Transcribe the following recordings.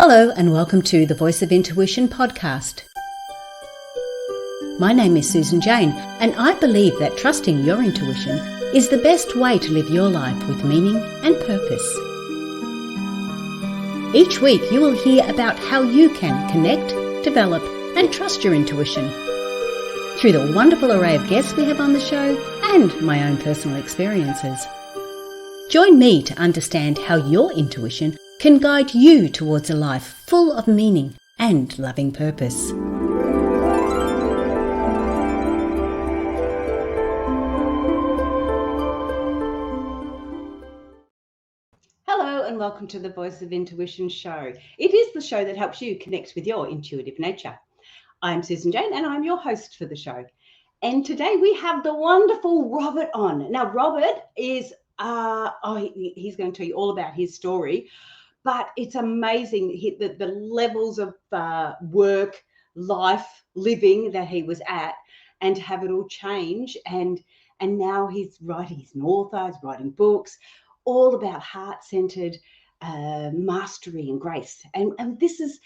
Hello and welcome to the Voice of Intuition podcast. My name is Susan Jane and I believe that trusting your intuition is the best way to live your life with meaning and purpose. Each week you will hear about how you can connect, develop and trust your intuition through the wonderful array of guests we have on the show and my own personal experiences. Join me to understand how your intuition can guide you towards a life full of meaning and loving purpose. Hello and welcome to the Voice of Intuition show. It is the show that helps you connect with your intuitive nature. I'm Susan Jane and I'm your host for the show. And today we have the wonderful Robert on. Now Robert is, he's going to tell you all about his story. But it's amazing the levels of work, life, living that he was at, and to have it all change. And now he's writing, he's an author, he's writing books, all about heart-centered mastery and grace. And this is,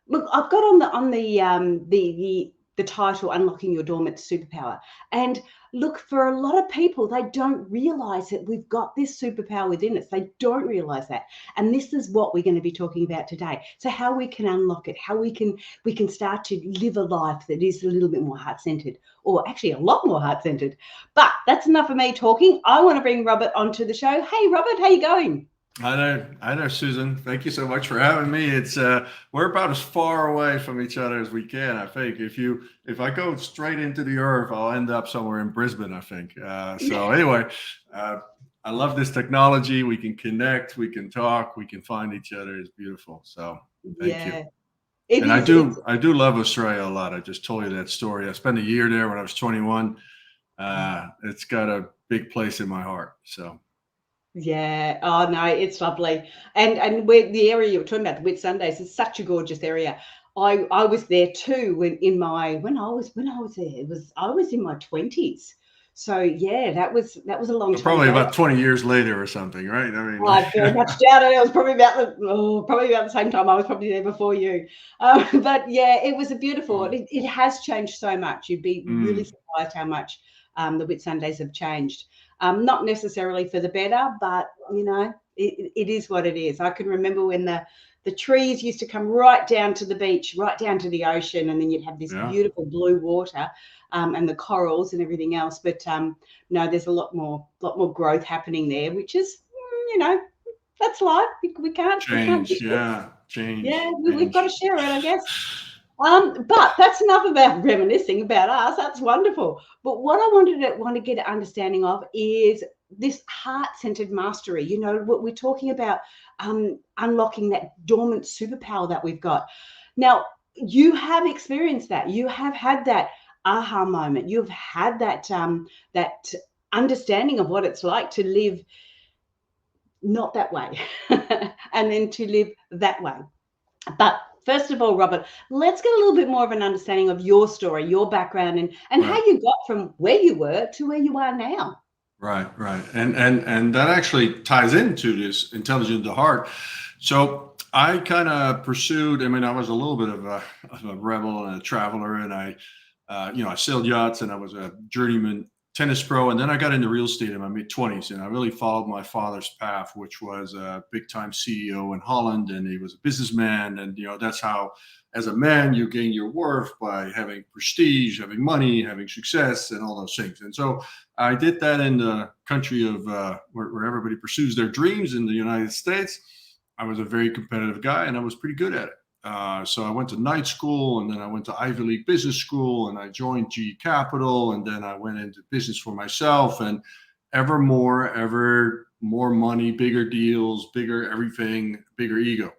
look, I've got on the title, Unlocking Your Dormant Superpower. And look, for a lot of people, they don't realize that we've got this superpower within us. They don't realize that. And this is what we're going to be talking about today. So how we can unlock it, how we can start to live a life that is a little bit more heart-centered, or actually a lot more heart-centered. But that's enough of me talking. I want to bring Robert onto the show. Hey, Robert, how you going? Hi there, Susan. Thank you so much for having me. It's we're about as far away from each other as we can. I think if I go straight into the earth, I'll end up somewhere in Brisbane. I think. Anyway, I love this technology. We can connect, we can talk, we can find each other. It's beautiful. So thank you. I do love Australia a lot. I just told you that story. I spent a year there when I was 21. It's got a big place in my heart. So. Yeah. Oh no, it's lovely. And where the area you were talking about, the Whitsundays, is such a gorgeous area. I was there too when I was there. I was in my 20s. So yeah, that was a long time probably ago. About 20 years later or something, right? I mean, I very much doubt it. It was probably about the same time. I was probably there before you. But yeah, it was a beautiful. It has changed so much. You'd be really surprised how much the Whitsundays have changed. Not necessarily for the better, but you know, it is what it is. I can remember when the trees used to come right down to the beach, right down to the ocean, and then you'd have this beautiful blue water and the corals and everything else. But no, there's a lot more growth happening there, which is, you know, that's life. We can't change. Change. Yeah, we've got to share it, I guess. But that's enough about reminiscing about us. That's wonderful. But what I want to get an understanding of is this heart-centered mastery. You know, what we're talking about, unlocking that dormant superpower that we've got. Now, you have experienced that. You have had that aha moment. You've had that that understanding of what it's like to live not that way, and then to live that way. But first of all, Robert, let's get a little bit more of an understanding of your story, your background, and how you got from where you were to where you are now. Right. And that actually ties into this intelligent to heart. So I kind of pursued, I mean, I was a little bit of a rebel and a traveler, and I sailed yachts and I was a journeyman tennis pro, and then I got into real estate in my mid-20s, and I really followed my father's path, which was a big-time CEO in Holland, and he was a businessman, and you know, that's how, as a man, you gain your worth by having prestige, having money, having success, and all those things. And so I did that in the country of where everybody pursues their dreams in the United States. I was a very competitive guy, and I was pretty good at it. So I went to night school, and then I went to Ivy League business school, and I joined GE Capital, and then I went into business for myself, and ever more money, bigger deals, bigger everything, bigger ego,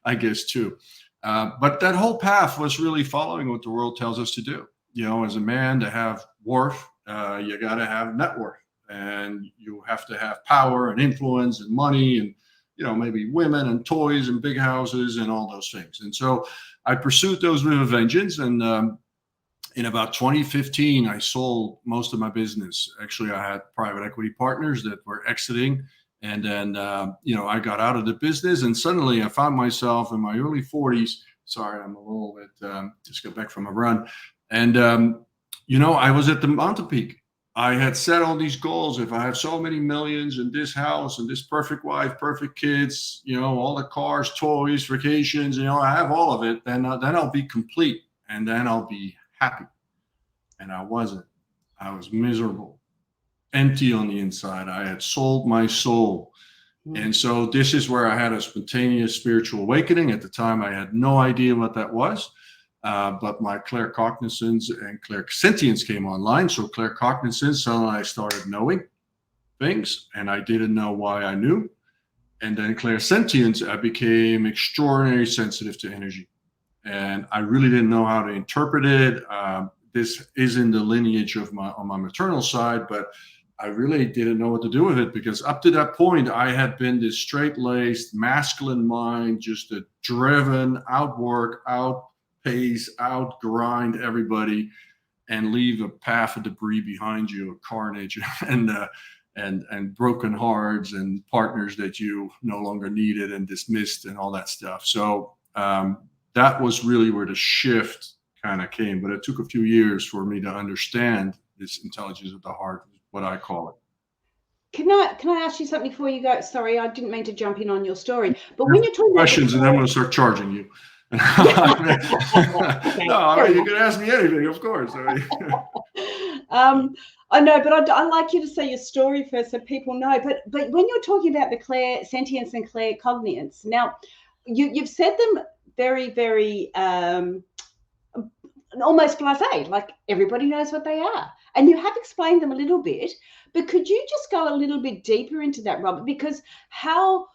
I guess too. But that whole path was really following what the world tells us to do. You know, as a man, to have worth, you got to have net worth, and you have to have power and influence and money and, you know, maybe women and toys and big houses and all those things. And so I pursued those with a vengeance. And in about 2015, I sold most of my business. Actually, I had private equity partners that were exiting, And then, I got out of the business, and suddenly I found myself in my early 40s. Sorry, I'm a little bit, just got back from a run. And, I was at the mountain peak. I had set all these goals. If I have so many millions in this house and this perfect wife, perfect kids, all the cars, toys, vacations, I have all of it, then I'll be complete, and then I'll be happy. And I wasn't. I was miserable, empty on the inside. I had sold my soul. And so this is where I had a spontaneous spiritual awakening. At the time, I had no idea what that was. But my claircognizance and clairsentience came online. So claircognizance, suddenly I started knowing things, and I didn't know why I knew. And then clairsentience, I became extraordinarily sensitive to energy. And I really didn't know how to interpret it. This is in the lineage of on my maternal side, but I really didn't know what to do with it, because up to that point, I had been this straight-laced, masculine mind, just a driven, outwork, outpace, outgrind everybody, and leave a path of debris behind you, of carnage, and broken hearts and partners that you no longer needed and dismissed and all that stuff. So that was really where the shift kind of came. But it took a few years for me to understand this intelligence of the heart, what I call it. Can I ask you something before you go? Sorry, I didn't mean to jump in on your story, but when you're talking questions, and I'm going to start charging you. No, I mean, you can ask me anything, of course. I know, but I like you to say your story first so people know. But when you're talking about the clairsentience and claircognizance, now you've said them very, very almost blasé, like everybody knows what they are. And you have explained them a little bit, but could you just go a little bit deeper into that, Robert? Because how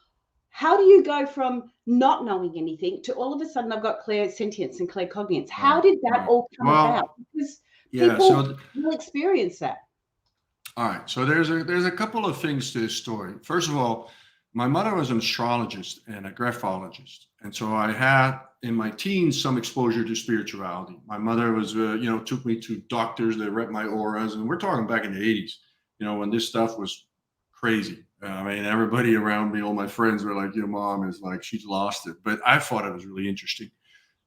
do you go from not knowing anything to all of a sudden I've got clairsentience and claircognizance? How did that all come about? Because people will experience that. All right. So there's a couple of things to this story. First of all, my mother was an astrologist and a graphologist. And so I had in my teens some exposure to spirituality. My mother was, took me to doctors that read my auras. And we're talking back in the 80s, when this stuff was crazy. I mean, everybody around me, all my friends were like, your mom is like, she's lost it. But I thought it was really interesting.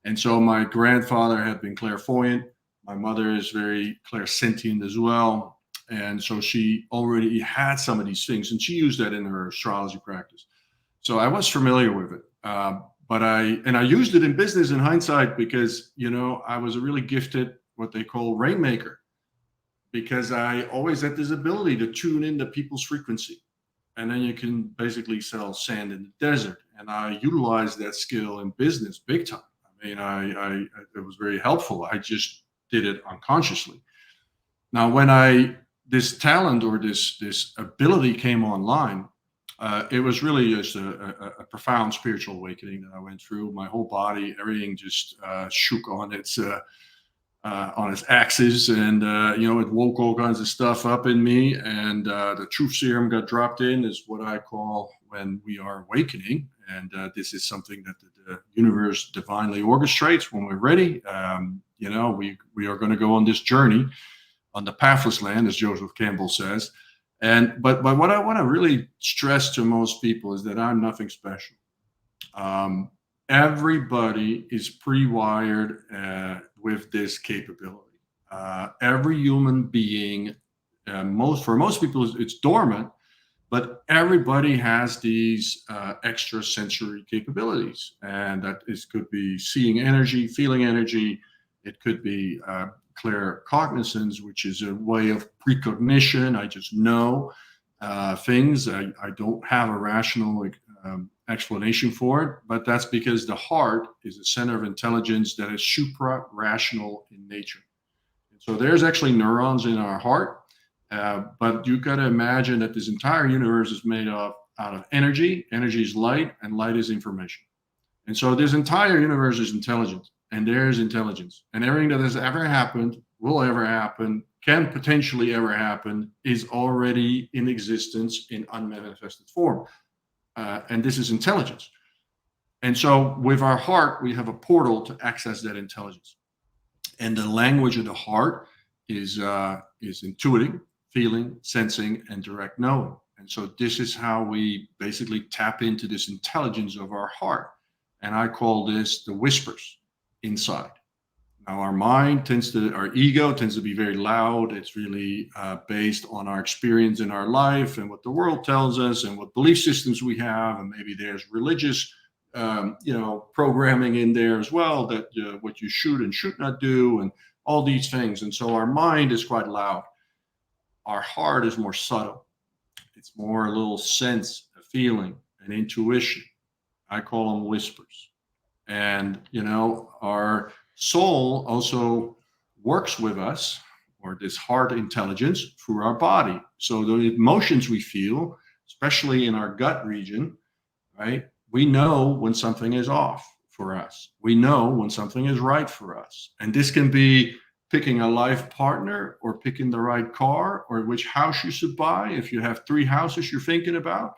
And so my grandfather had been clairvoyant. My mother is very clairsentient as well. And so she already had some of these things, and she used that in her astrology practice. So I was familiar with it. But I used it in business in hindsight because, I was a really gifted, what they call rainmaker, because I always had this ability to tune into people's frequency. And then you can basically sell sand in the desert. And I utilized that skill in business big time. I mean, it was very helpful. I just did it unconsciously. Now, when this talent or this ability came online, it was really just a profound spiritual awakening that I went through. My whole body, everything just shook on its axis, and it woke all kinds of stuff up in me. And the truth serum got dropped in, is what I call when we are awakening. And this is something that the universe divinely orchestrates when we're ready. We are going to go on this journey on the pathless land, as Joseph Campbell says. But what I want to really stress to most people is that I'm nothing special. Everybody is pre-wired with this capability. Every human being, for most people, it's dormant, but everybody has these extra sensory capabilities, and could be seeing energy, feeling energy. It could be claircognizance, which is a way of precognition. I just know things. I don't have a rational explanation for it, but that's because the heart is a center of intelligence that is supra-rational in nature. And so there's actually neurons in our heart, but you got to imagine that this entire universe is made out of energy. Energy is light, and light is information. And so this entire universe is intelligence. And there's intelligence, and everything that has ever happened, will ever happen, can potentially ever happen, is already in existence in unmanifested form. And this is intelligence. And so with our heart, we have a portal to access that intelligence. And the language of the heart is intuiting, feeling, sensing, and direct knowing. And so this is how we basically tap into this intelligence of our heart. And I call this the whispers inside. Now, our ego tends to be very loud. It's really based on our experience in our life and what the world tells us and what belief systems we have. And maybe there's religious, programming in there as well, that what you should and should not do and all these things. And so our mind is quite loud. Our heart is more subtle. It's more a little sense, a feeling, an intuition. I call them whispers. And, our soul also works with us, or this heart intelligence, through our body. So the emotions we feel, especially in our gut region, right? We know when something is off for us. We know when something is right for us. And this can be picking a life partner, or picking the right car, or which house you should buy. If you have 3 houses you're thinking about,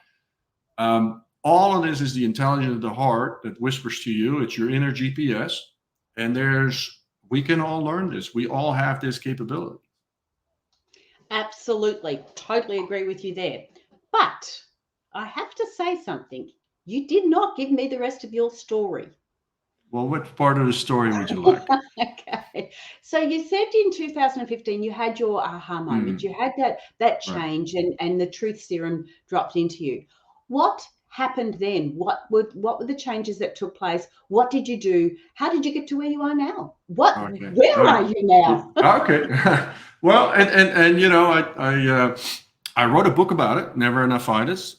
all of this is the intelligence of the heart that whispers to you. It's your inner GPS. And we can all learn this. We all have this capability. Absolutely. Totally agree with you there. But I have to say something. You did not give me the rest of your story. Well, what part of the story would you like? Okay. So you said in 2015 you had your aha moment. You had that Right. change, and the truth serum dropped into you. What happened then? What were the changes that took place? What did you do? How did you get to where you are now? Okay. Where are you now? Okay. Well, and I wrote a book about it, Never Enoughitis.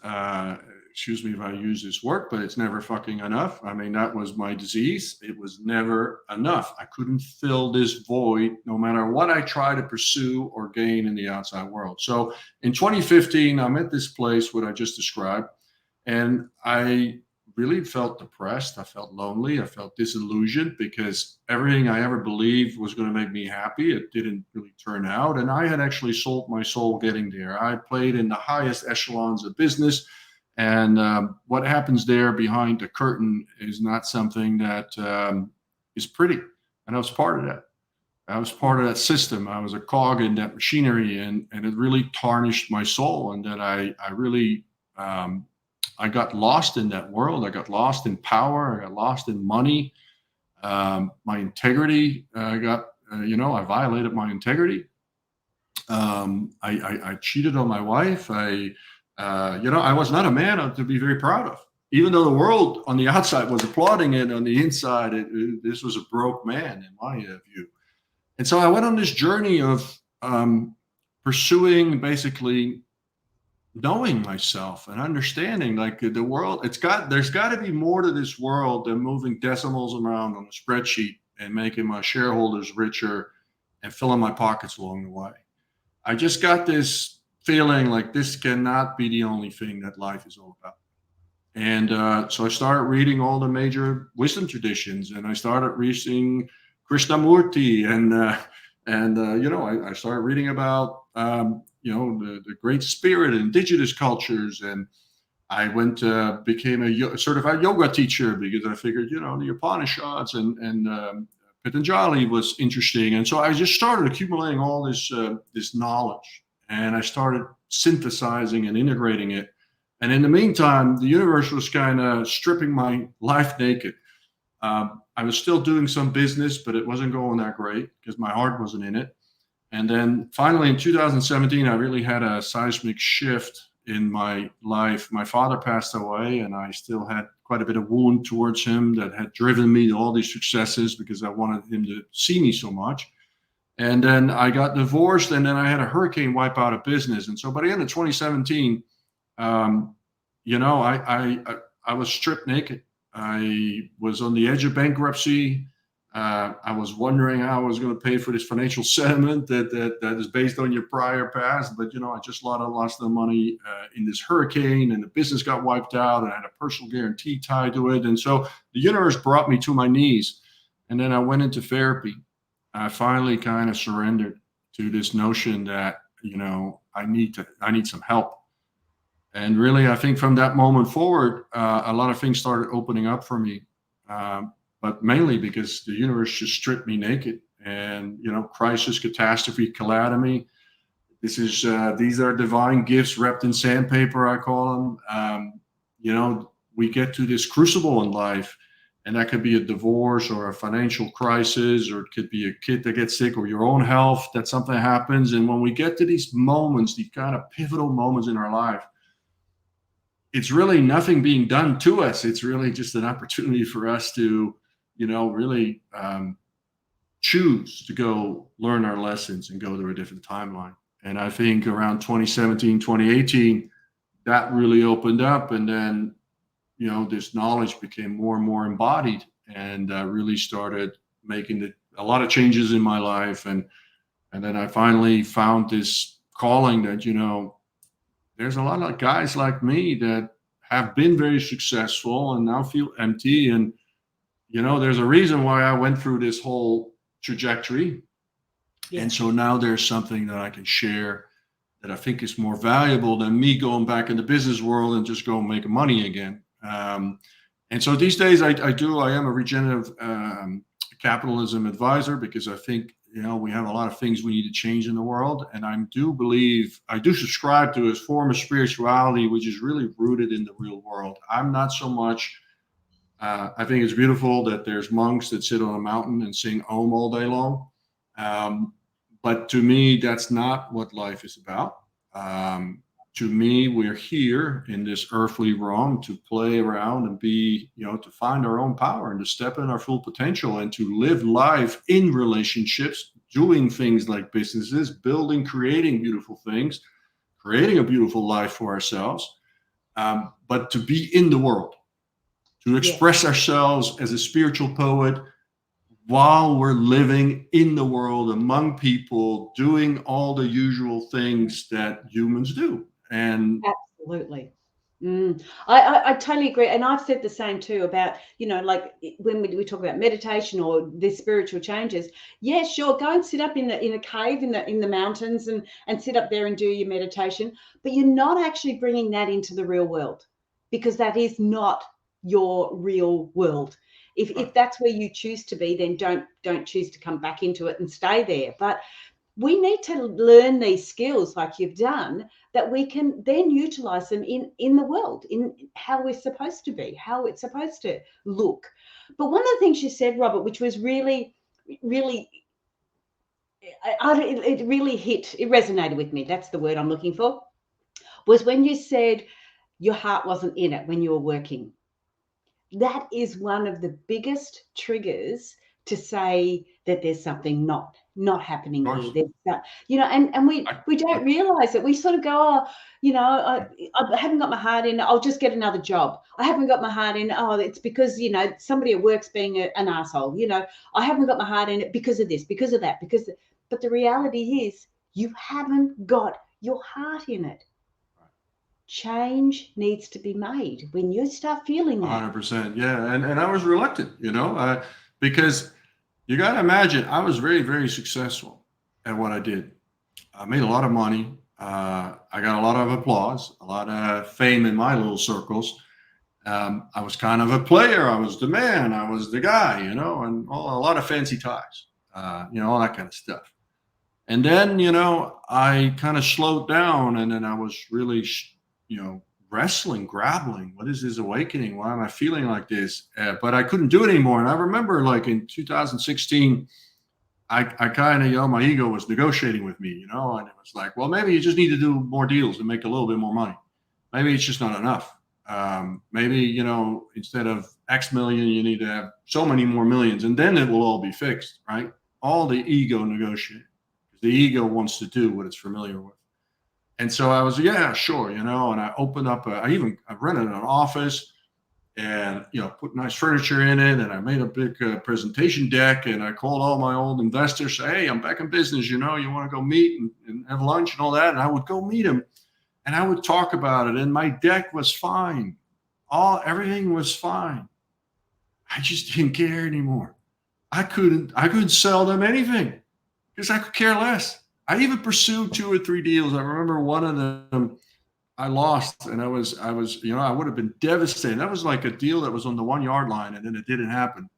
Excuse me if I use this word, but it's never fucking enough. I mean, that was my disease. It was never enough. I couldn't fill this void no matter what I tried to pursue or gain in the outside world. So in 2015, I'm at this place, what I just described, and I really felt depressed. I felt lonely. I felt disillusioned because everything I ever believed was going to make me happy, it didn't really turn out. And I had actually sold my soul getting there. I played in the highest echelons of business. And what happens there behind the curtain is not something that is pretty. And I was part of that. I was part of that system. I was a cog in that machinery, and it really tarnished my soul. And that I really, I got lost in that world. I got lost in power. I got lost in money. My integrity I violated my integrity. I cheated on my wife. I was not a man to be very proud of. Even though the world on the outside was applauding it, on the inside, this was a broke man in my view. And so I went on this journey of pursuing, basically knowing myself and understanding, like, the world. There's got to be more to this world than moving decimals around on a spreadsheet and making my shareholders richer and filling my pockets along the way. I just got this feeling like this cannot be the only thing that life is all about. And so I started reading all the major wisdom traditions, and I started reading Krishnamurti, I started reading about the great spirit, indigenous cultures, and I became a certified yoga teacher because I figured the Upanishads and Patanjali was interesting, and so I just started accumulating all this knowledge. And I started synthesizing and integrating it. And in the meantime, the universe was kind of stripping my life naked. I was still doing some business, but it wasn't going that great because my heart wasn't in it. And then finally in 2017, I really had a seismic shift in my life. My father passed away, and I still had quite a bit of wound towards him that had driven me to all these successes because I wanted him to see me so much. And then I got divorced, and then I had a hurricane wipe out a business. And so by the end of 2017, I was stripped naked. I was on the edge of bankruptcy. I was wondering how I was going to pay for this financial settlement that is based on your prior past. But, I just lost the money in this hurricane, and the business got wiped out, and I had a personal guarantee tied to it. And so the universe brought me to my knees. And then I went into therapy. I finally kind of surrendered to this notion that, I need some help. And really, I think from that moment forward, a lot of things started opening up for me. But mainly because the universe just stripped me naked, and, crisis, catastrophe, calamity, These are divine gifts wrapped in sandpaper, I call them. We get to this crucible in life, and that could be a divorce or a financial crisis, or it could be a kid that gets sick, or your own health, that something happens. And when we get to these moments, these kind of pivotal moments in our life, it's really nothing being done to us. It's really just an opportunity for us to, really choose to go learn our lessons and go to a different timeline. And I think around 2017, 2018, that really opened up. And then, this knowledge became more and more embodied, and really started making a lot of changes in my life. And then I finally found this calling that, there's a lot of guys like me that have been very successful and now feel empty. And, there's a reason why I went through this whole trajectory. Yeah. And so now there's something that I can share that I think is more valuable than me going back in the business world and just go make money again. And so these days I am a regenerative capitalism advisor, because I think, we have a lot of things we need to change in the world. And I do subscribe to a form of spirituality, which is really rooted in the real world. I'm not so much, I think it's beautiful that there's monks that sit on a mountain and sing Om all day long. But to me, that's not what life is about. To me, we're here in this earthly realm to play around and be, to find our own power and to step in our full potential and to live life in relationships, doing things like businesses, building, creating beautiful things, creating a beautiful life for ourselves, but to be in the world, to express ourselves as a spiritual poet while we're living in the world among people, doing all the usual things that humans do. And absolutely. I totally agree. And I've said the same too about, like when we talk about meditation or the spiritual changes. Yeah, sure. Go and sit up in a cave in the mountains and sit up there and do your meditation. But you're not actually bringing that into the real world, because that is not your real world. If that's where you choose to be, then don't choose to come back into it and stay there. But we need to learn these skills like you've done, that we can then utilize them in the world, in how we're supposed to be, how it's supposed to look. But one of the things you said, Robert, which was really, really, it really it resonated with me. That's the word I'm looking for, was when you said your heart wasn't in it when you were working. That is one of the biggest triggers to say that there's something not happening here. There's that, and we don't realize it. We sort of go, I haven't got my heart in. I'll just get another job. I haven't got my heart in. Oh, it's because, somebody at work's being an asshole. I haven't got my heart in it because of this, because of that, but the reality is you haven't got your heart in it. Change needs to be made when you start feeling that. 100%. Yeah. And I was reluctant, because you got to imagine I was very, very successful at what I did. I made a lot of money. I got a lot of applause, a lot of fame in my little circles. I was kind of a player. I was the man. I was the guy, and a lot of fancy ties, all that kind of stuff. And then, I kind of slowed down, and then I was really, wrestling, grappling. What is this awakening? Why am I feeling like this? But I couldn't do it anymore. And I remember, like in 2016, I kind of, my ego was negotiating with me, and it was like, well, maybe you just need to do more deals and make a little bit more money. Maybe it's just not enough. Maybe, instead of X million, you need to have so many more millions, and then it will all be fixed, right? All the ego negotiating. The ego wants to do what it's familiar with. And so I was, yeah, sure, and I opened up, I rented an office and, put nice furniture in it. And I made a big presentation deck, and I called all my old investors, say, hey, I'm back in business, you want to go meet and have lunch and all that. And I would go meet them and I would talk about it. And my deck was fine. Everything was fine. I just didn't care anymore. I couldn't sell them anything because I could care less. I even pursued 2 or 3 deals. I remember one of them I lost, and I was, I would have been devastated. That was like a deal that was on the 1 yard line, and then it didn't happen.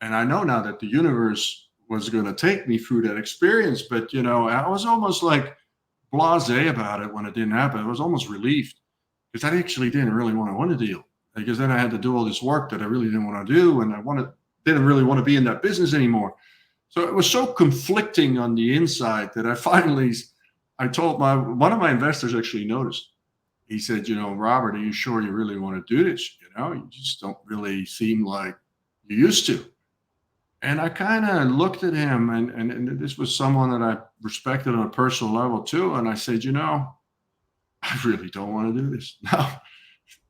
And I know now that the universe was going to take me through that experience, but I was almost like blasé about it when it didn't happen. I was almost relieved because I actually didn't really want to win a deal, because then I had to do all this work that I really didn't want to do, and didn't really want to be in that business anymore. So it was so conflicting on the inside that I told one of my investors actually noticed. He said, Robert, are you sure you really want to do this? You just don't really seem like you used to. And I kind of looked at him, and this was someone that I respected on a personal level too. And I said, I really don't want to do this. No,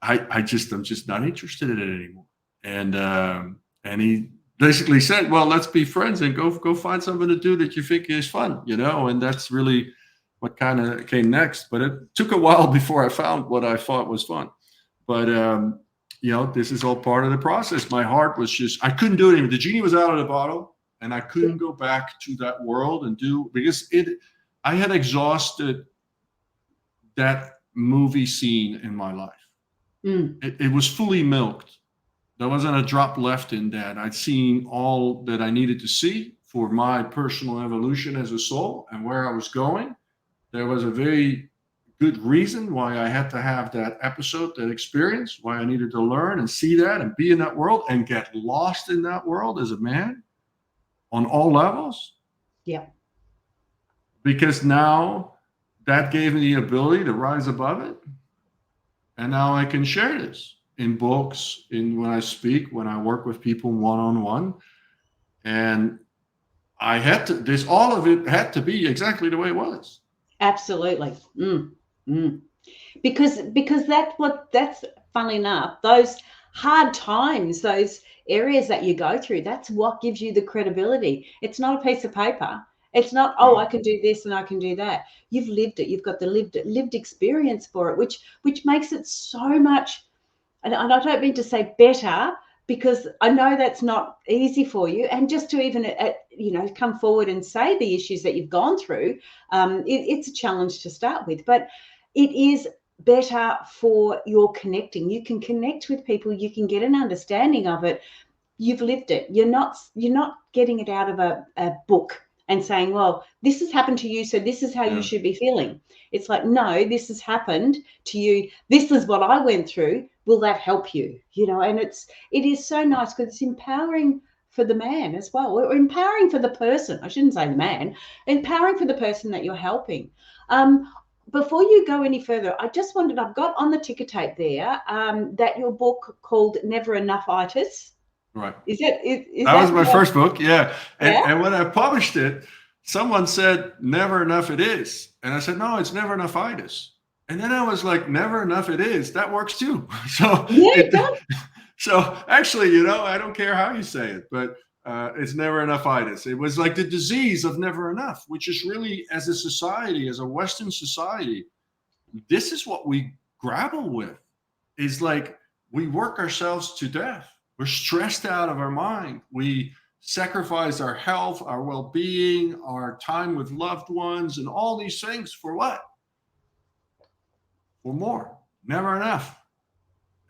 I'm just not interested in it anymore. And he basically said, well, let's be friends and go find something to do that you think is fun, and that's really what kind of came next. But it took a while before I found what I thought was fun. But this is all part of the process. My heart was I couldn't do it anymore. The genie was out of the bottle, and I couldn't go back to that world because I had exhausted that movie scene in my life. It was fully milked. There wasn't a drop left in that. I'd seen all that I needed to see for my personal evolution as a soul and where I was going. There was a very good reason why I had to have that episode, that experience, why I needed to learn and see that and be in that world and get lost in that world as a man on all levels. Yeah. Because now that gave me the ability to rise above it. And now I can share this in books, when I speak, when I work with people one-on-one. And all of it had to be exactly the way it was. Absolutely. Because that's funnily enough, those hard times, those areas that you go through, that's what gives you the credibility. It's not a piece of paper. It's not, I can do this and I can do that. You've lived it. You've got the lived experience for it, which makes it so much, and I don't mean to say better, because I know that's not easy for you. And just to even, come forward and say the issues that you've gone through, it's a challenge to start with, but it is better for your connecting. You can connect with people. You can get an understanding of it. You've lived it. You're not getting it out of a book and saying, well, this has happened to you, so this is how you should be feeling. It's like, no, this has happened to you. This is what I went through. Will that help you? And it is so nice because it's empowering for the man as well, or empowering for the person. I shouldn't say the man, empowering for the person that you're helping. Before you go any further, I just wondered, I've got on the ticker tape there that your book called Never Enough-itis. Right. Is that was my first book, yeah. And when I published it, someone said, never enough it is. And I said, no, it's never enough-itis. And then I was like, never enough it is. That works too. So it does. So actually, I don't care how you say it, but it's never enough-itis. It was like the disease of never enough, which is really, as a society, as a Western society, this is what we grapple with. Is like we work ourselves to death. We're stressed out of our mind. We sacrifice our health, our well-being, our time with loved ones, and all these things for what? For more. Never enough.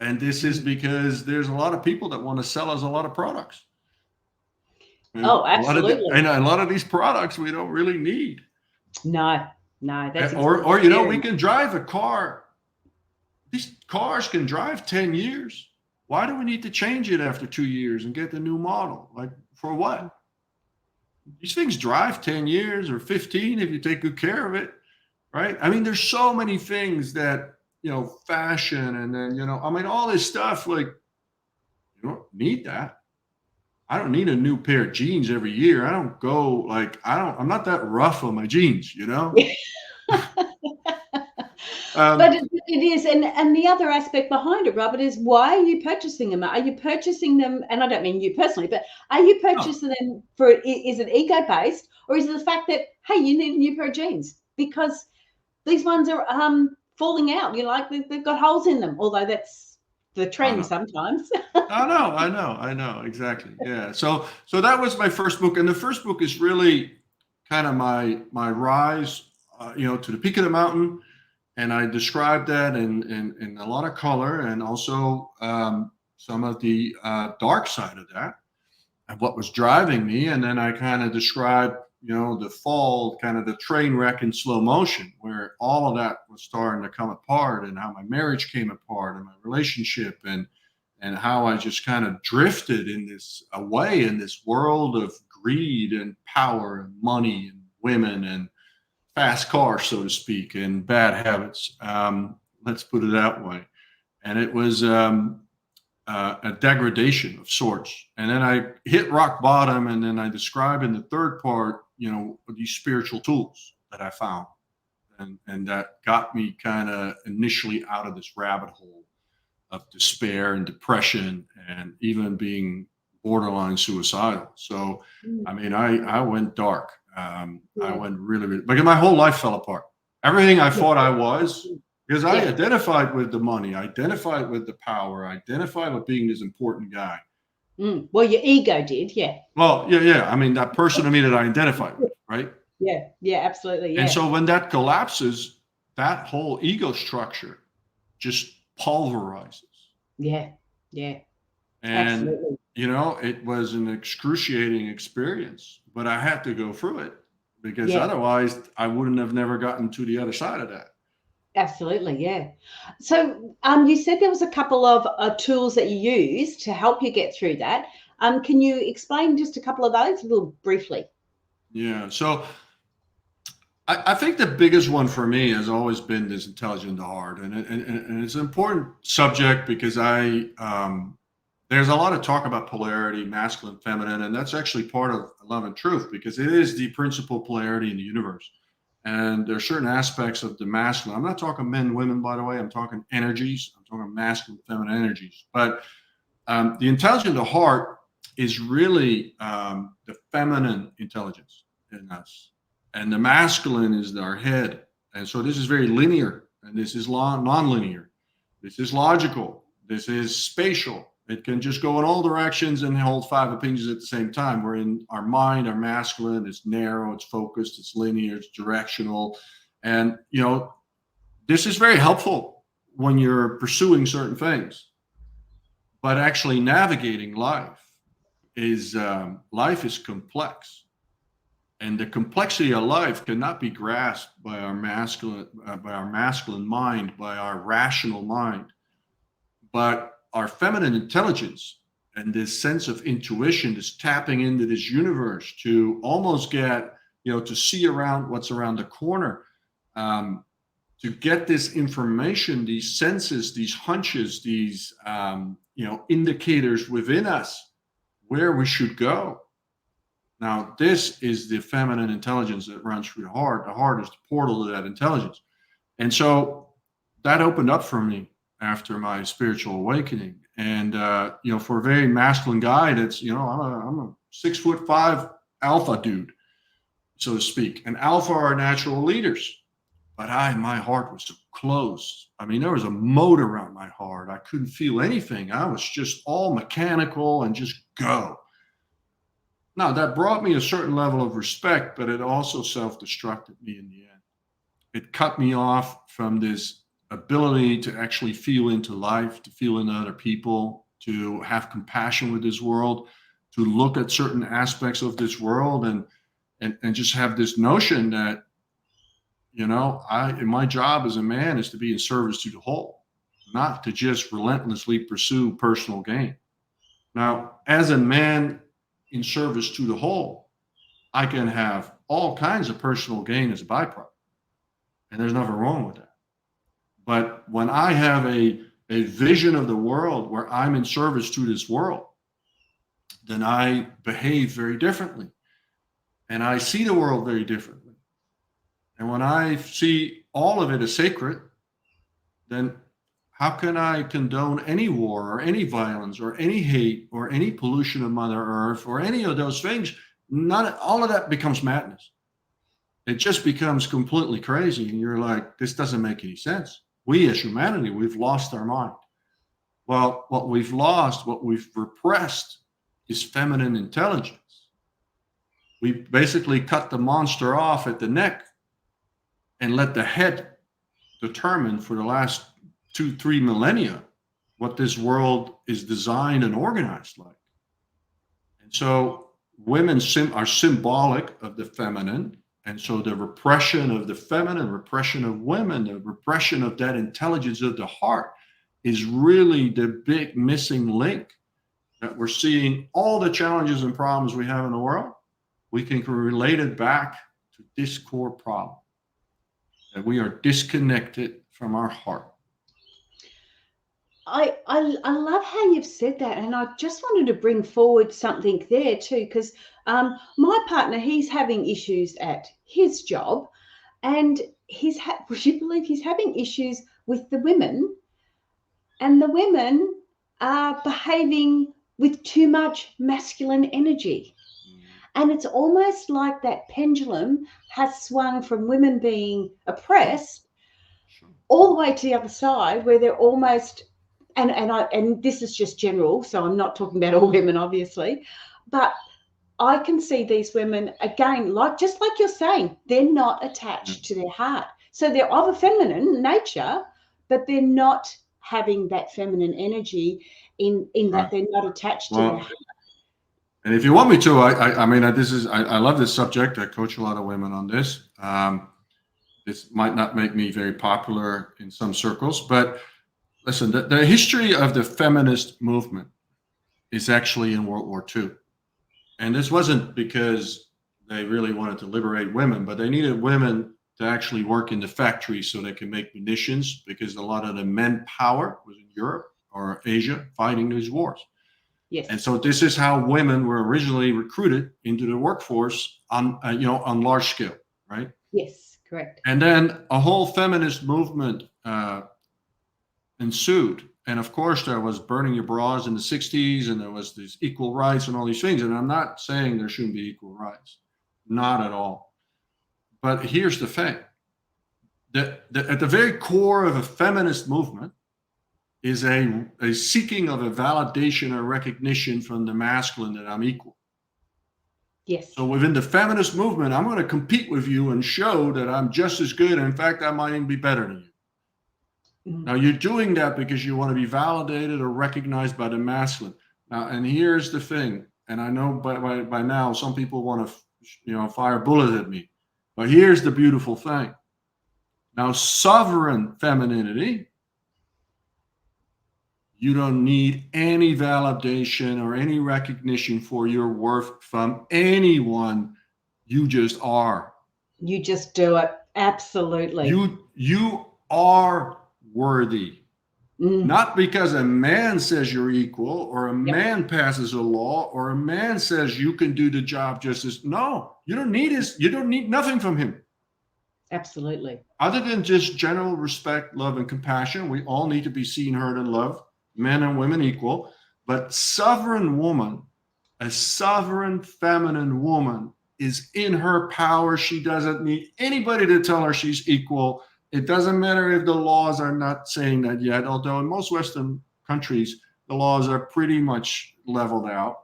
And this is because there's a lot of people that want to sell us a lot of products. And absolutely. A lot of these products we don't really need. No, that's or we can drive a car. These cars can drive 10 years. Why do we need to change it after 2 years and get the new model? Like, for what? These things drive 10 years or 15 if you take good care of it, right? I mean, there's so many things that, fashion and then, all this stuff, like, you don't need that. I don't need a new pair of jeans every year. I don't go, I'm not that rough on my jeans, But it is, and the other aspect behind it, Robert, is why are you purchasing them? Are you purchasing them, and I don't mean you personally, but are you purchasing them for, is it ego-based, or is it the fact that, hey, you need a new pair of jeans? Because these ones are falling out. They've got holes in them, although that's the trend sometimes. I know, exactly. Yeah. So that was my first book, and the first book is really kind of my rise, to the peak of the mountain. And I described that in a lot of color, and also some of the dark side of that and what was driving me. And then I kind of described, the fall, kind of the train wreck in slow motion, where all of that was starting to come apart, and how my marriage came apart, and my relationship, and how I just kind of drifted away in this world of greed and power and money and women and fast cars, so to speak, and bad habits. Let's put it that way. And it was a degradation of sorts. And then I hit rock bottom, and then I describe in the third part, these spiritual tools that I found, and that got me kind of initially out of this rabbit hole of despair and depression, and even being borderline suicidal. So, I mean, I went dark. I went really, really, because my whole life fell apart. Everything I thought I was, because I identified with the money, identified with the power, identified with being this important guy. Well, your ego did, yeah. Well, yeah. I mean, that person of me that I identified with, right? Yeah, absolutely. Yeah. And so when that collapses, that whole ego structure just pulverizes. Yeah. And, absolutely. It was an excruciating experience, but I had to go through it, because otherwise I wouldn't have never gotten to the other side of that. Absolutely, yeah. So you said there was a couple of tools that you used to help you get through that. Can you explain just a couple of those a little briefly? Yeah. So I think the biggest one for me has always been this intelligent heart, and it's an important subject, because there's a lot of talk about polarity, masculine, feminine, and that's actually part of Love and Truth, because it is the principal polarity in the universe. And there are certain aspects of the masculine. I'm not talking men, women, by the way. I'm talking energies. I'm talking masculine, feminine energies. But the intelligent heart is really the feminine intelligence in us, and the masculine is our head. And so this is very linear, and this is non-linear. This is logical. This is spatial. It can just go in all directions and hold 5 opinions at the same time. Where in our mind, our masculine is narrow, it's focused, it's linear, it's directional. And, this is very helpful when you're pursuing certain things. But actually navigating life is complex. And the complexity of life cannot be grasped by our masculine mind, by our rational mind. But our feminine intelligence and this sense of intuition, this tapping into this universe to almost get, to see around what's around the corner, to get this information, these senses, these hunches, these, indicators within us where we should go. Now, this is the feminine intelligence that runs through the heart. The heart is the portal to that intelligence. And so that opened up for me after my spiritual awakening. And, for a very masculine guy, that's, I'm a 6'5" alpha dude, so to speak. And alpha are natural leaders. But my heart was so closed. I mean, there was a moat around my heart. I couldn't feel anything. I was just all mechanical and just go. Now, that brought me a certain level of respect, but it also self-destructed me in the end. It cut me off from this ability to actually feel into life, to feel into other people, to have compassion with this world, to look at certain aspects of this world, and just have this notion that, my job as a man is to be in service to the whole, not to just relentlessly pursue personal gain. Now, as a man in service to the whole, I can have all kinds of personal gain as a byproduct, and there's nothing wrong with that. But when I have a vision of the world where I'm in service to this world, then I behave very differently, and I see the world very differently. And when I see all of it as sacred, then how can I condone any war or any violence or any hate or any pollution of Mother Earth or any of those things? All of that becomes madness. It just becomes completely crazy. And you're like, this doesn't make any sense. We as humanity, we've lost our mind. Well, what we've lost, what we've repressed is feminine intelligence. We basically cut the monster off at the neck and let the head determine for the last 2-3 millennia what this world is designed and organized like. And so women are symbolic of the feminine. And so the repression of the feminine, repression of women, the repression of that intelligence of the heart is really the big missing link that we're seeing all the challenges and problems we have in the world. We can relate it back to this core problem that we are disconnected from our heart. I love how you've said that, and I just wanted to bring forward something there too, because my partner, he's having issues at his job, and would you believe he's having issues with the women, and the women are behaving with too much masculine energy. And it's almost like that pendulum has swung from women being oppressed all the way to the other side, where they're almost, and this is just general, so I'm not talking about all women, obviously, but I can see these women again, just like you're saying, they're not attached to their heart. So they're of a feminine nature, but they're not having that feminine energy in that they're not attached to their heart. And if you want me to, I mean, I love this subject. I coach a lot of women on this. This might not make me very popular in some circles, but listen, the history of the feminist movement is actually in World War II. And this wasn't because they really wanted to liberate women, but they needed women to actually work in the factories so they can make munitions, because a lot of the manpower was in Europe or Asia fighting these wars. Yes. And so this is how women were originally recruited into the workforce on, on large scale, right? Yes, correct. And then a whole feminist movement ensued. And of course, there was burning your bras in the 60s, and there was these equal rights and all these things. And I'm not saying there shouldn't be equal rights, not at all. But here's the thing. At the very core of a feminist movement is a seeking of a validation or recognition from the masculine that I'm equal. Yes. So within the feminist movement, I'm going to compete with you and show that I'm just as good. In fact, I might even be better than you. Mm-hmm. Now, you're doing that because you want to be validated or recognized by the masculine. Now, and here's the thing, and I know by now some people want to, fire bullets at me, but here's the beautiful thing. Now, sovereign femininity, you don't need any validation or any recognition for your worth from anyone. You just are. You just do it. Absolutely. You are worthy. Not because a man says you're equal, or a man passes a law, or a man says you can do the job just as. No, you don't need his. You don't need nothing from him. Absolutely. Other than just general respect, love, and compassion, we all need to be seen, heard, and loved. Men and women equal. But sovereign woman, a sovereign feminine woman, is in her power. She doesn't need anybody to tell her she's equal. It doesn't matter if the laws are not saying that yet, although in most Western countries, the laws are pretty much leveled out.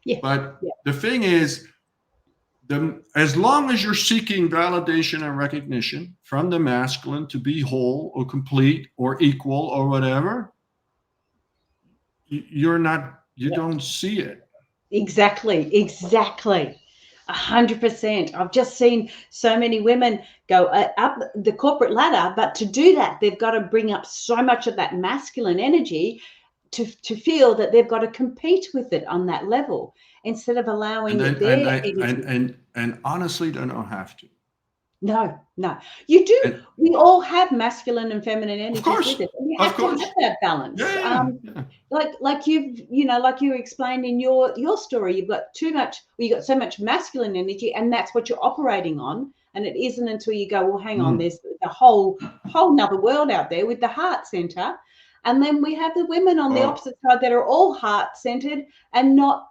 Yeah. But the thing is, as long as you're seeking validation and recognition from the masculine to be whole or complete or equal or whatever, you're not, you don't see it. Exactly. 100%. I've just seen so many women go up the corporate ladder, but to do that, they've got to bring up so much of that masculine energy to feel that they've got to compete with it on that level, instead of allowing and honestly, they don't have to. No, you do. We all have masculine and feminine energy with it. And you have to have that balance. Like you explained in your story, you got so much masculine energy, and that's what you're operating on. And it isn't until you go, well, hang on, there's the whole nother world out there with the heart center. And then we have the women on the opposite side that are all heart centered and not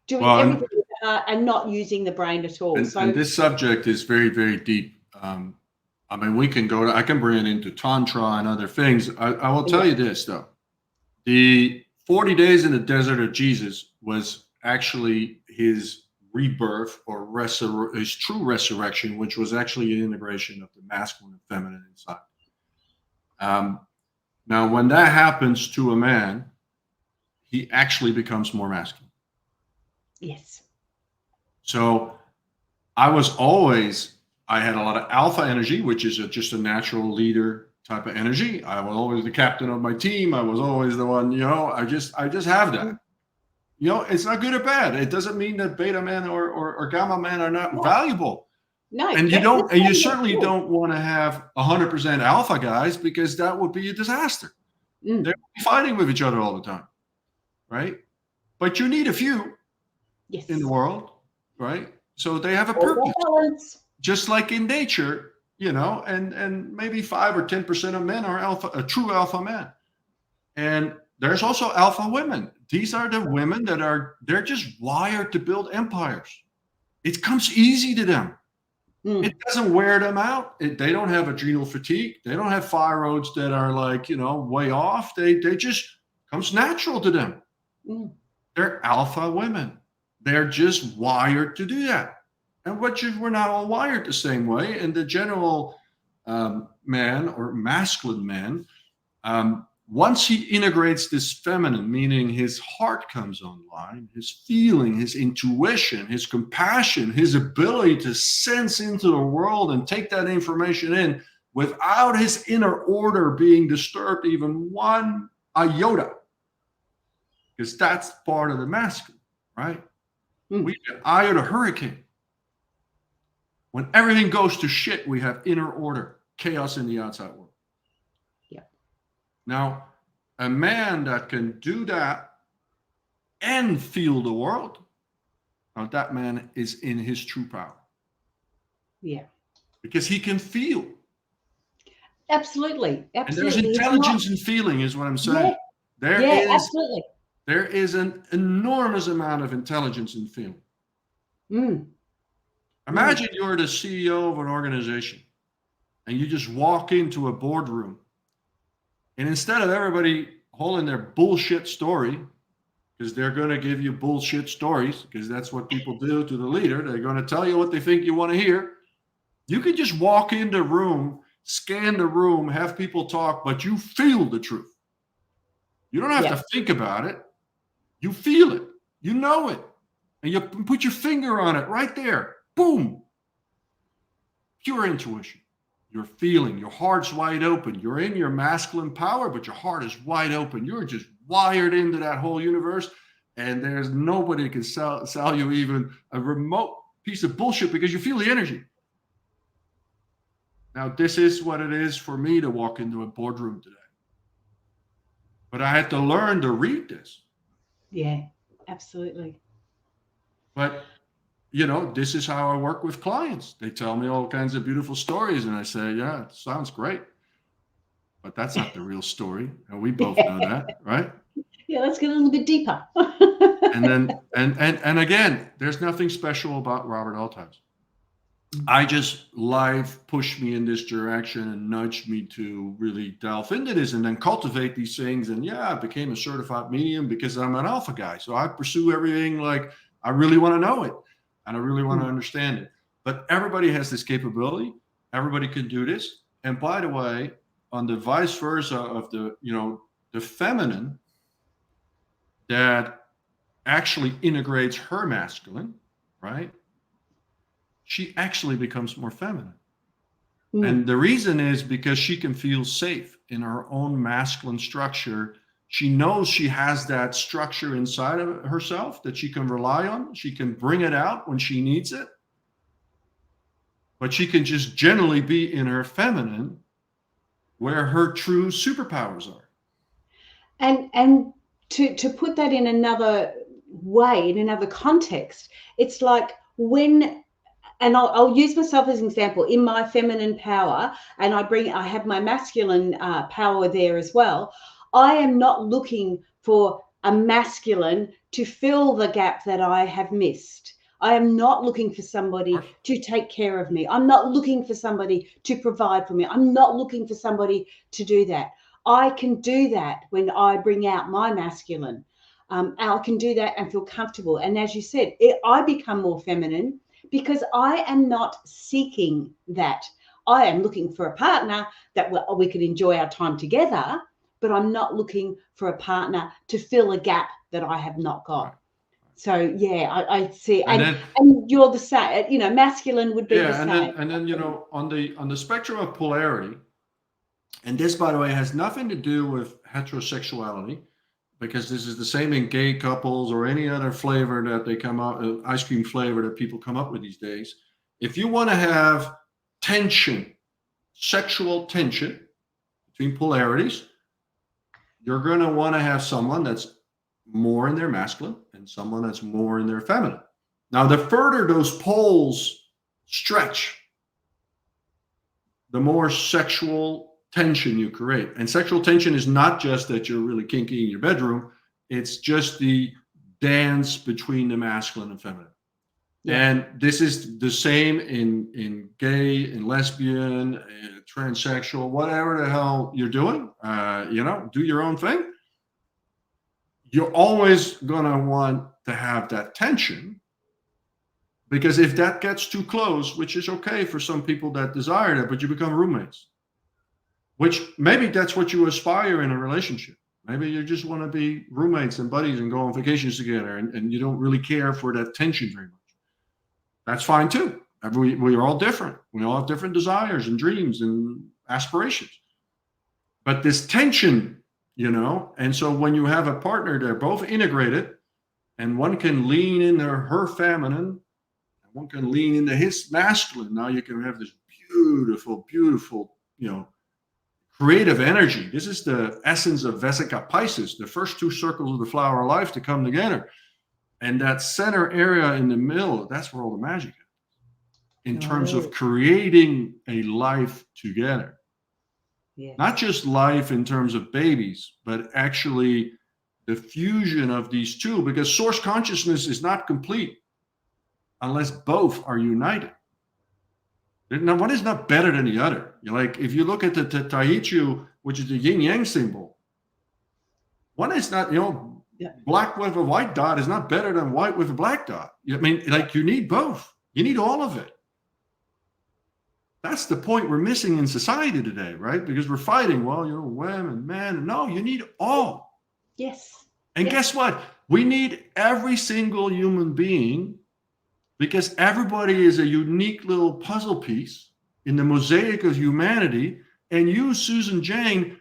doing everything with the heart and not using the brain at all. And this subject is very, very deep. I mean, I can bring it into Tantra and other things. I will tell you this, though. The 40 days in the desert of Jesus was actually his rebirth or his true resurrection, which was actually an integration of the masculine and feminine inside. Now, when that happens to a man, he actually becomes more masculine. Yes. So I had a lot of alpha energy, which is just a natural leader type of energy. I was always the captain of my team. I was always the one, I just have that. It's not good or bad. It doesn't mean that beta men or gamma men are not valuable. No, and you certainly don't want to have 100% alpha guys, because that would be a disaster. They're fighting with each other all the time, right? But you need a few in the world, right? So they have a purpose, just like in nature, and maybe 5 or 10% of men are a true alpha man. And there's also alpha women. These are the women they're just wired to build empires. It comes easy to them. It doesn't wear them out. They don't have adrenal fatigue. They don't have thyroids that are like, way off. They just comes natural to them. They're alpha women. They're just wired to do that. And we're not all wired the same way. And the general man or masculine man, once he integrates this feminine, meaning his heart comes online, his feeling, his intuition, his compassion, his ability to sense into the world and take that information in without his inner order being disturbed even one iota, because that's part of the masculine, right? We get eye of the hurricane. When everything goes to shit, we have inner order, chaos in the outside world. Now, a man that can do that and feel the world, now that man is in his true power. Yeah. Because he can feel. Absolutely. And there's intelligence in feeling, is what I'm saying. Absolutely. There is an enormous amount of intelligence in feeling. Imagine you're the CEO of an organization and you just walk into a boardroom. And instead of everybody holding their bullshit story, because they're going to give you bullshit stories, because that's what people do to the leader. They're going to tell you what they think you want to hear. You can just walk in the room, scan the room, have people talk, but you feel the truth. You don't have to think about it. You feel it. You know it. And you put your finger on it right there. Boom. Pure intuition. You're feeling, your heart's wide open. You're in your masculine power, but your heart is wide open. You're just wired into that whole universe. And there's nobody can sell you even a remote piece of bullshit, because you feel the energy. Now, this is what it is for me to walk into a boardroom today. But I had to learn to read this. Yeah, absolutely. But this is how I work with clients. They tell me all kinds of beautiful stories, and I say, yeah, it sounds great. But that's not the real story. And we both know that, right? Yeah, let's get a little bit deeper. And then, and again, there's nothing special about Robert Althuis. Life pushed me in this direction and nudged me to really delve into this and then cultivate these things. And I became a certified medium because I'm an alpha guy. So I pursue everything like I really want to know it. And I really want to understand it. But everybody has this capability. Everybody can do this. And by the way, on the vice versa of the feminine that actually integrates her masculine, right? She actually becomes more feminine. And the reason is because she can feel safe in her own masculine structure. She knows she has that structure inside of herself that she can rely on. She can bring it out when she needs it. But she can just generally be in her feminine where her true superpowers are. And to put that in another way, in another context, it's like and I'll use myself as an example, in my feminine power, and I have my masculine power there as well. I am not looking for a masculine to fill the gap that I have missed. I am not looking for somebody to take care of me. I'm not looking for somebody to provide for me. I'm not looking for somebody to do that. I can do that when I bring out my masculine. I can do that and feel comfortable. And as you said, I become more feminine because I am not seeking that. I am looking for a partner that we can enjoy our time together, but I'm not looking for a partner to fill a gap that I have not got. So yeah, I see, And and then you're the same. You know, masculine would be the yeah, same. and then on the spectrum of polarity, and this by the way has nothing to do with heterosexuality, because this is the same in gay couples or any other flavor that they come up, ice cream flavor that people come up with these days. If you want to have tension, sexual tension between polarities, you're going to want to have someone that's more in their masculine and someone that's more in their feminine. Now, the further those poles stretch, the more sexual tension you create. And sexual tension is not just that you're really kinky in your bedroom, it's just the dance between the masculine and feminine. Yeah. And this is the same in gay, in lesbian, transsexual, whatever the hell you're doing. Do your own thing. You're always going to want to have that tension, because if that gets too close, which is okay for some people that desire that, but you become roommates, which maybe that's what you aspire in a relationship. Maybe you just want to be roommates and buddies and go on vacations together, and you don't really care for that tension very much. That's fine too. We are all different. We all have different desires and dreams and aspirations. But this tension, and so when you have a partner, they're both integrated, and one can lean into her feminine, and one can lean into his masculine. Now you can have this beautiful, beautiful, creative energy. This is the essence of Vesica Pisces, the first two circles of the flower of life to come together. And that center area in the middle, that's where all the magic is, in terms of creating a life together. Yeah. Not just life in terms of babies, but actually the fusion of these two, because source consciousness is not complete unless both are united. Now, one is not better than the other. Like, if you look at the Taichu, which is the yin-yang symbol, one is not, black with a white dot is not better than white with a black dot. I mean, like, you need both. You need all of it. That's the point we're missing in society today, right? Because we're fighting, women, men. No, you need all. Yes. And guess what? We need every single human being, because everybody is a unique little puzzle piece in the mosaic of humanity. And you, Susan Jane,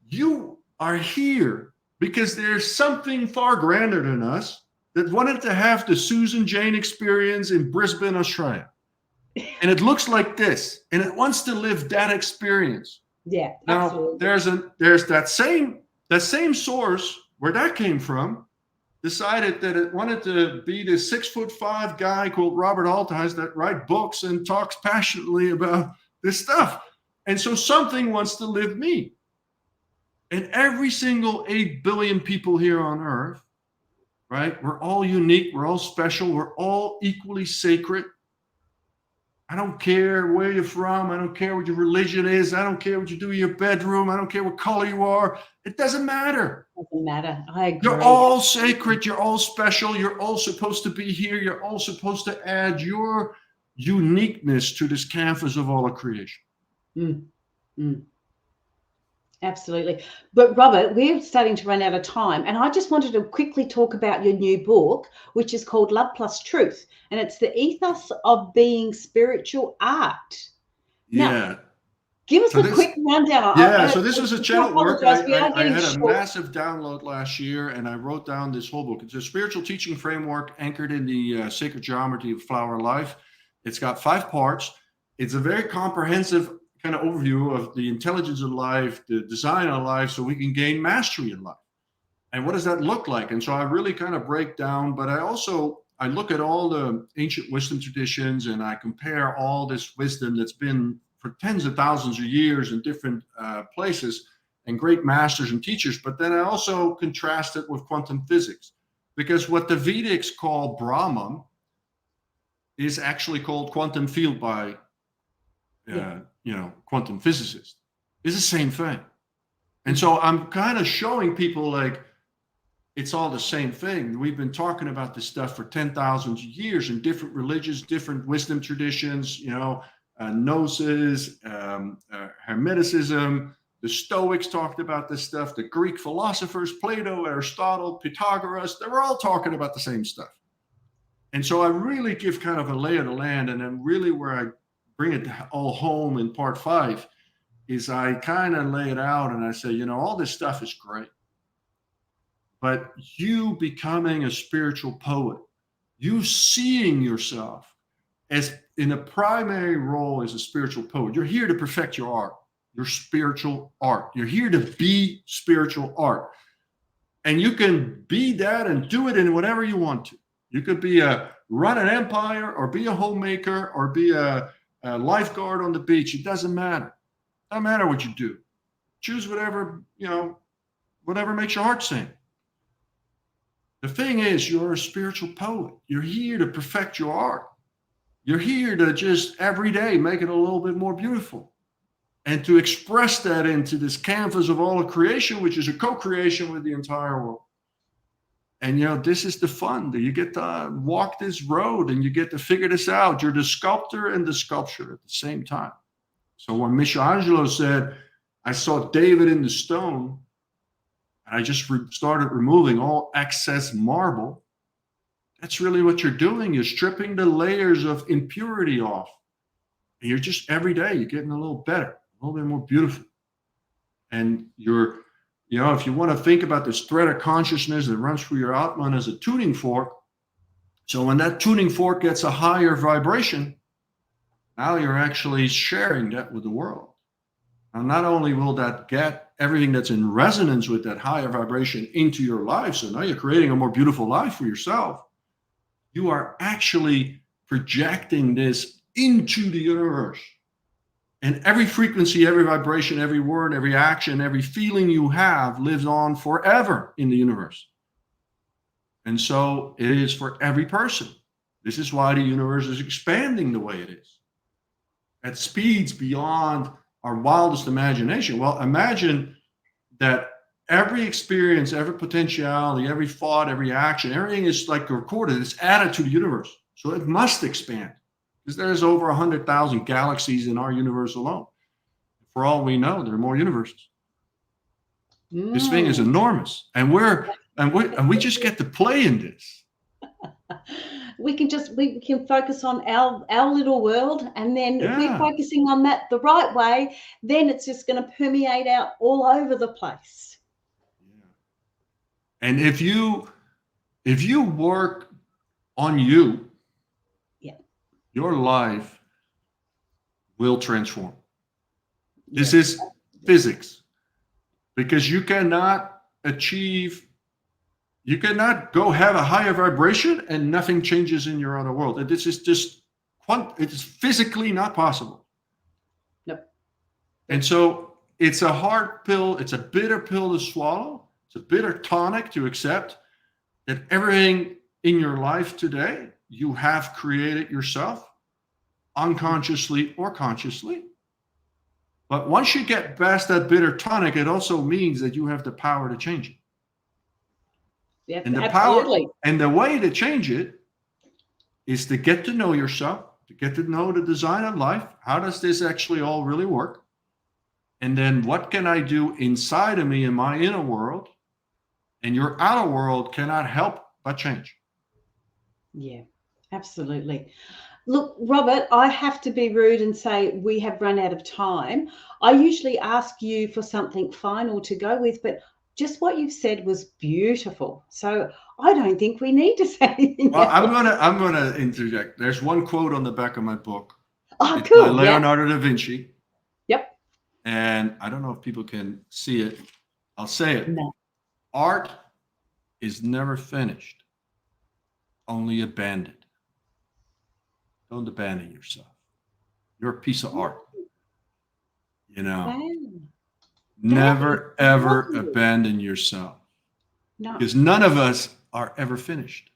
you are here because there's something far grander than us that wanted to have the Susan Jane experience in Brisbane, Australia. And it looks like this, and it wants to live that experience. Yeah. Now, absolutely. there's that same source where that came from, decided that it wanted to be this 6'5" guy called Robert Althuis that writes books and talks passionately about this stuff. And so something wants to live me. And every single 8 billion people here on Earth, right? We're all unique. We're all special. We're all equally sacred. I don't care where you're from. I don't care what your religion is. I don't care what you do in your bedroom. I don't care what color you are. It doesn't matter. It doesn't matter. I agree. You're all sacred. You're all special. You're all supposed to be here. You're all supposed to add your uniqueness to this canvas of all of creation. Absolutely. But Robert, we're starting to run out of time, and I just wanted to quickly talk about your new book, which is called Love Plus Truth, and it's the ethos of being spiritual art. Now, give us a quick rundown. So this was a channel work. I had a massive download last year, and I wrote down this whole book. It's a spiritual teaching framework anchored in the sacred geometry of flower life. It's got 5 parts. It's a very comprehensive kind of overview of the intelligence of life, the design of life, so we can gain mastery in life. And what does that look like? And so I really kind of break down, but I look at all the ancient wisdom traditions, and I compare all this wisdom that's been for tens of thousands of years in different places, and great masters and teachers. But then I also contrast it with quantum physics, because what the Vedics call Brahman is actually called quantum field by quantum physicists. It's the same thing. And so I'm kind of showing people, like, it's all the same thing. We've been talking about this stuff for 10,000 years in different religions, different wisdom traditions, gnosis, hermeticism, The Stoics talked about this stuff. The Greek philosophers, Plato, Aristotle, Pythagoras, they were all talking about the same stuff. And so I really give kind of a lay of the land, and then really where I bring it all home in part 5 is I kind of lay it out and I say, all this stuff is great, but you becoming a spiritual poet, you seeing yourself as in a primary role as a spiritual poet, you're here to perfect your art, your spiritual art. You're here to be spiritual art. And you can be that and do it in whatever you want to. You could run an empire or be a homemaker or be a lifeguard on the beach. It doesn't matter. It doesn't matter what you do. Choose whatever, whatever makes your heart sing. The thing is, you're a spiritual poet. You're here to perfect your art. You're here to just every day make it a little bit more beautiful and to express that into this canvas of all of creation, which is a co-creation with the entire world. And, this is the fun that you get to walk this road and you get to figure this out. You're the sculptor and the sculpture at the same time. So when Michelangelo said, I saw David in the stone, and I just started removing all excess marble, that's really what you're doing. You're stripping the layers of impurity off. And you're just every day, you're getting a little better, a little bit more beautiful. And you're, if you want to think about this thread of consciousness that runs through your Atman as a tuning fork, so when that tuning fork gets a higher vibration, now you're actually sharing that with the world. Now, not only will that get everything that's in resonance with that higher vibration into your life, so now you're creating a more beautiful life for yourself, you are actually projecting this into the universe. And every frequency, every vibration, every word, every action, every feeling you have lives on forever in the universe. And so it is for every person. This is why the universe is expanding the way it is, at speeds beyond our wildest imagination. Well, imagine that every experience, every potentiality, every thought, every action, everything is like recorded. It's added to the universe. So it must expand because there's over 100,000 galaxies in our universe alone. For all we know, there are more universes. This thing is enormous. And we just get to play in this. We can focus on our little world, and then if we're focusing on that the right way, then it's just going to permeate out all over the place. And if you work on you, your life will transform. This is physics, because you cannot go have a higher vibration and nothing changes in your other world. This is just, it is physically not possible. Nope. And so it's a hard pill. It's a bitter pill to swallow. It's a bitter tonic to accept that everything in your life today, you have created yourself, unconsciously or consciously. But once you get past that bitter tonic, it also means that you have the power to change it. Yep, and the absolutely. power and the way to change it is to get to know yourself, to get to know the design of life. How does this actually all really work? And then what can I do inside of me in my inner world? And your outer world cannot help but change. Yeah, absolutely. Look, Robert, I have to be rude and say we have run out of time. I usually ask you for something final to go with, but just what you've said was beautiful. So I don't think we need to say anything else. I'm gonna interject. There's one quote on the back of my book. Oh, it's cool. by Leonardo da Vinci. Yep. And I don't know if people can see it. I'll say it. No. Art is never finished, only abandoned. Don't abandon yourself. You're a piece of art. Wow. Never, ever abandon yourself. No. Because none of us are ever finished.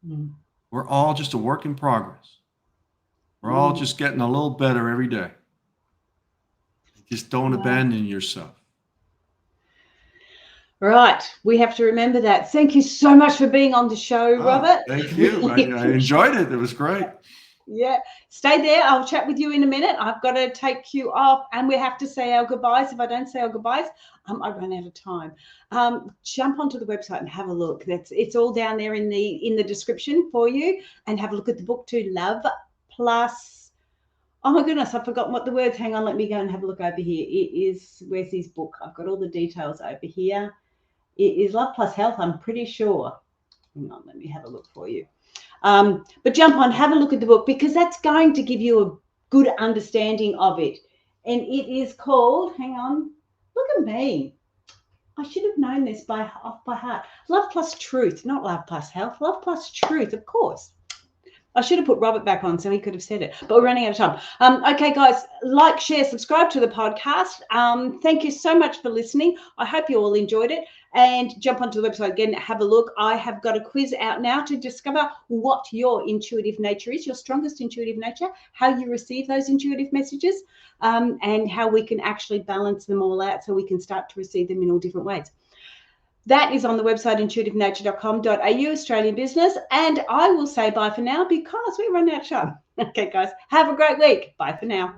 Mm. We're all just a work in progress. We're all just getting a little better every day. Just don't abandon yourself. Right. We have to remember that. Thank you so much for being on the show, Robert. Thank you. I enjoyed it. It was great. Yeah, stay there. I'll chat with you in a minute. I've got to take you off, and we have to say our goodbyes. If I don't say our goodbyes, I run out of time. Jump onto the website and have a look. It's all down there in the description for you, and have a look at the book too. Love Plus. Oh my goodness, I've forgotten what the words. Hang on, let me go and have a look over here. It is, where's his book? I've got all the details over here. It is Love Plus Health, I'm pretty sure. Hang on, let me have a look for you. But jump on, have a look at the book, because that's going to give you a good understanding of it. And it is called, hang on, look at me. I should have known this off by heart. Love Plus Truth, not Love Plus Health. Love Plus Truth, of course. I should have put Robert back on so he could have said it, but we're running out of time. Okay, guys, like, share, subscribe to the podcast. Thank you so much for listening. I hope you all enjoyed it, and jump onto the website again, have a look. I have got a quiz out now to discover what your intuitive nature is, your strongest intuitive nature, how you receive those intuitive messages, and how we can actually balance them all out so we can start to receive them in all different ways. That is on the website intuitivenature.com.au, Australian business. And I will say bye for now because we run out of time. Okay, guys, have a great week. Bye for now.